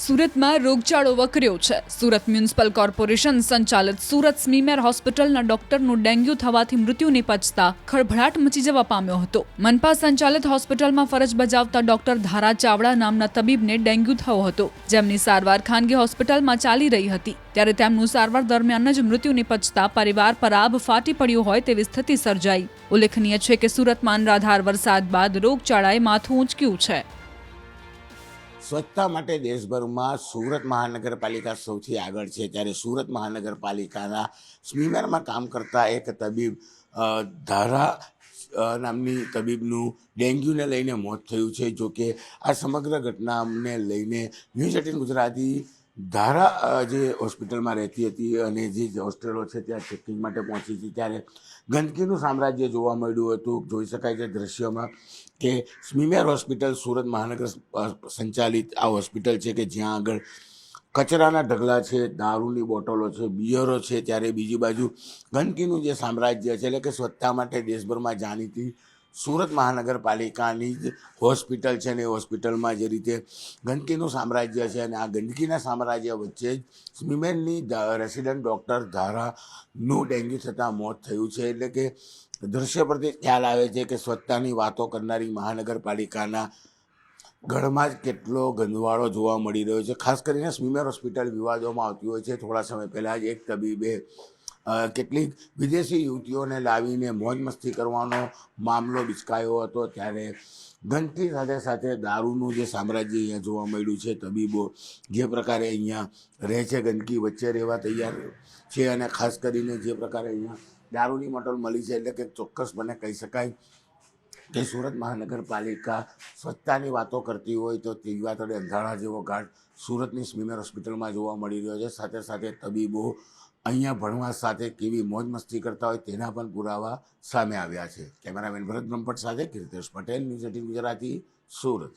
સુરતમાં રોગચાળો વકર્યો છે। સુરત મ્યુનિસિપલ કોર્પોરેશન સંચાલિત સુરત સ્મીમેર હોસ્પિટલના ડોક્ટરનું ડેન્ગ્યુ થવાથી મૃત્યુ નિપજતા ખળભળાટ મચી જવા પામ્યો હતો। મનપા સંચાલિત હોસ્પિટલમાં ફરજ બજાવતા ડોક્ટર ધારા ચાવડા નામના તબીબને ડેન્ગ્યુ થયો હતો, જેમની સારવાર ખાનગી હોસ્પિટલમાં ચાલી રહી હતી। ત્યારે તેમનું સારવાર દરમિયાન જ મૃત્યુ નિપજતા પરિવાર પર આભ ફાટી પડ્યો હોય તેવી સ્થિતિ સર્જાઈ। ઉલ્લેખનીય છે કે સુરતમાં અનરાધાર વરસાદ બાદ રોગચાળાએ માથું ઊંચક્યું છે। સ્વચ્છતા માટે દેશભરમાં સુરત મહાનગરપાલિકા સૌથી આગળ છે, ત્યારે સુરત મહાનગરપાલિકાના સ્મીમેરમાં કામ કરતા એક તબીબ ધારા નામની તબીબનું ડેન્ગ્યુને લઈને મોત થયું છે। જોકે આ સમગ્ર ઘટનાને લઈને ન્યૂઝ 18 ગુજરાતી ધારા જે હોસ્પિટલમાં રહેતી હતી અને જે હોસ્ટેલો છે ત્યાં ચેકિંગ માટે પહોંચી હતી, ત્યારે ગંદકીનું સામ્રાજ્ય જોવા મળ્યું હતું। જોઈ શકાય છે દ્રશ્યોમાં કે સ્મીમેર હોસ્પિટલ સુરત મહાનગર સંચાલિત આ હોસ્પિટલ છે કે જ્યાં આગળ કચરાના ઢગલા છે, દારૂની બોટલો છે, બિયરો છે, ત્યારે બીજી બાજુ ગંદકીનું જે સામ્રાજ્ય છે, એટલે કે સ્વચ્છતા માટે દેશભરમાં જાણીતી સુરત મહાનગરપાલિકાની જ હોસ્પિટલ છે ને એ હોસ્પિટલમાં જે રીતે ગંદકીનું સામ્રાજ્ય છે અને આ ગંદકીના સામ્રાજ્ય વચ્ચે જ સ્મીમેરની રેસિડન્ટ ડૉક્ટર ધારાનું ડેન્ગ્યુ થતાં મોત થયું છે। એટલે કે દૃશ્ય પરથી ખ્યાલ આવે છે કે સ્વચ્છતાની વાતો કરનારી મહાનગરપાલિકાના ગઢમાં જ કેટલો ગંદવાળો જોવા મળી રહ્યો છે। ખાસ કરીને સ્મીમેર હોસ્પિટલ વિવાદોમાં આવતી હોય છે। થોડા સમય પહેલાં જ એક તબીબે કેટલીક વિદેશી યુવતીઓને લાવીને મોજ મસ્તી કરવાનો મામલો બિચકાયો હતો, ત્યારે ગંદકી સાથે સાથે દારૂનું જે સામ્રાજ્ય અહીંયા જોવા મળ્યું છે। તબીબો જે પ્રકારે અહીંયા રહે છે, ગંદકી વચ્ચે રહેવા તૈયાર છે અને ખાસ કરીને જે પ્રકારે અહીંયા દારૂની બોટલ મળી છે, એટલે કે ચોક્કસપણે કહી શકાય કે સુરત મહાનગરપાલિકા સ્વચ્છતાની વાતો કરતી હોય તો તેવા તળે અંધારા જેવો ઘાટ સુરતની સ્મીમેર હોસ્પિટલમાં જોવા મળી રહ્યો છે। સાથે સાથે તબીબો અહીંયા ભણવા સાથે કેવી મોજ મસ્તી કરતા હોય તેના પણ પુરાવા સામે આવ્યા છે। કેમેરામેન ભરત બ્રહ્મભટ્ટ સાથે કીર્તિશ પટેલ, ન્યૂઝ 18 ગુજરાતી, સુરત।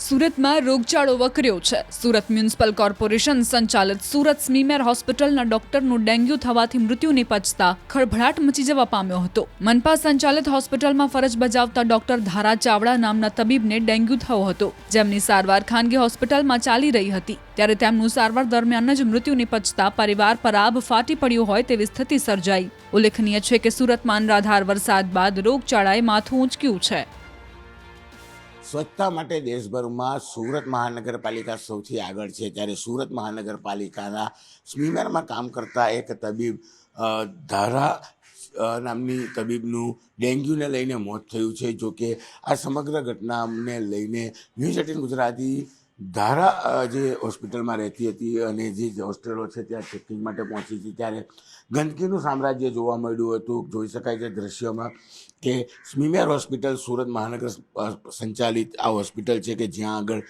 સુરતમાં રોગચાળો વકર્યો છે। સુરત મ્યુનિસિપલ કોર્પોરેશન સંચાલિત સુરત સ્મીમેર હોસ્પિટલના ડોક્ટરનું ડેન્ગ્યુ થવાથી મૃત્યુ નિપજતા ખળભળાટ મચી જવા પામ્યો હતો। મનપા સંચાલિત હોસ્પિટલમાં ફરજ બજાવતા ડોક્ટર ધારા ચાવડા નામના તબીબને ડેન્ગ્યુ થયો હતો, જેમની સારવાર ખાનગી હોસ્પિટલમાં ચાલી રહી હતી। ત્યારે તેમનું સારવાર દરમિયાન જ મૃત્યુ નિપજતા પરિવાર પર આભ ફાટી પડ્યો હોય તેવી સ્થિતિ સર્જાઈ। ઉલ્લેખનીય છે કે સુરતમાં અનરાધાર વરસાદ બાદ રોગચાળાએ માથું ઊંચક્યું છે। સ્વચ્છતા માટે દેશભરમાં સુરત મહાનગરપાલિકા સૌથી આગળ છે, ત્યારે સુરત મહાનગરપાલિકાના સ્મીમેરમાં કામ કરતા એક તબીબ ધારા નામની તબીબનું ડેન્ગ્યુને લઈને મોત થયું છે। જોકે આ સમગ્ર ઘટનાને લઈને ન્યૂઝ 18 ગુજરાતી ધારા જે હોસ્પિટલમાં રહેતી હતી અને જે હોસ્ટેલો છે ત્યાં ચેકિંગ માટે પહોંચી હતી, ત્યારે ગંદકીનું સામ્રાજ્ય જોવા મળ્યું હતું। જોઈ શકાય છે દ્રશ્યોમાં કે સ્મીમેર હોસ્પિટલ સુરત મહાનગર સંચાલિત આ હોસ્પિટલ છે કે જ્યાં આગળ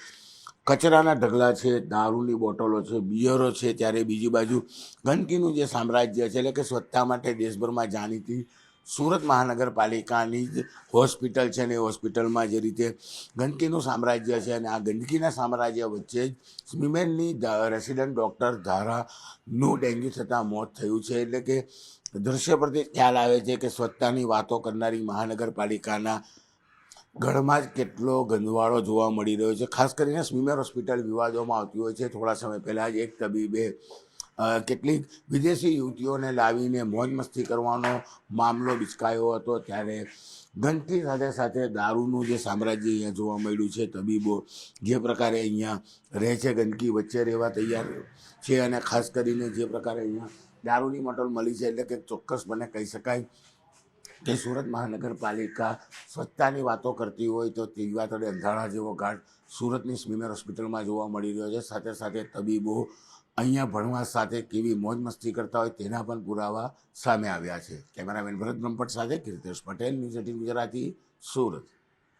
કચરાના ઢગલા છે, દારૂની બોટલો છે, બિયરો છે, ત્યારે બીજી બાજુ ગંદકીનું જે સામ્રાજ્ય છે, એટલે કે સ્વચ્છતા માટે દેશભરમાં જાણીતી સુરત મહાનગરપાલિકાની જ હોસ્પિટલ છે ને એ હોસ્પિટલમાં જે રીતે ગંદકીનું સામ્રાજ્ય છે અને આ ગંદકીના સામ્રાજ્ય વચ્ચે જ સ્મીમેરની રેસિડન્ટ ડૉક્ટર ધારાનું ડેન્ગ્યુ થતાં મોત થયું છે। એટલે કે દૃશ્ય પરથી ખ્યાલ આવે છે કે સ્વચ્છતાની વાતો કરનારી મહાનગરપાલિકાના ગઢમાં જ કેટલો ગંદવાળો જોવા મળી રહ્યો છે। ખાસ કરીને સ્મીમેર હોસ્પિટલ વિવાદોમાં આવતી હોય છે। થોડા સમય પહેલાં જ એક તબીબે કેટલીક વિદેશી યુવતીઓને લાવીને મોજ મસ્તી કરવાનો મામલો બિચકાયો હતો, ત્યારે ગંદકી સાથે સાથે દારૂનું જે સામ્રાજ્ય અહીંયા જોવા મળ્યું છે। તબીબો જે પ્રકારે અહીંયા રહે છે, ગંદકી વચ્ચે રહેવા તૈયાર છે અને ખાસ કરીને જે પ્રકારે અહીંયા દારૂની બોટલ મળી છે, એટલે કે ચોક્કસપણે કહી શકાય કે સુરત મહાનગરપાલિકા સ્વચ્છતાની વાતો કરતી હોય તો તેવા તળે અંધારા જેવો ઘાટ સુરતની સ્મીમેર હોસ્પિટલમાં જોવા મળી રહ્યો છે। સાથે સાથે તબીબો અહીંયા ભણવા સાથે કેવી મોજ મસ્તી કરતા હોય તેના પણ પુરાવા સામે આવ્યા છે। કેમેરામેન ભરત બ્રહ્મભટ્ટ સાથે કીર્તિશ પટેલ, ન્યૂઝ 18 ગુજરાતી, સુરત।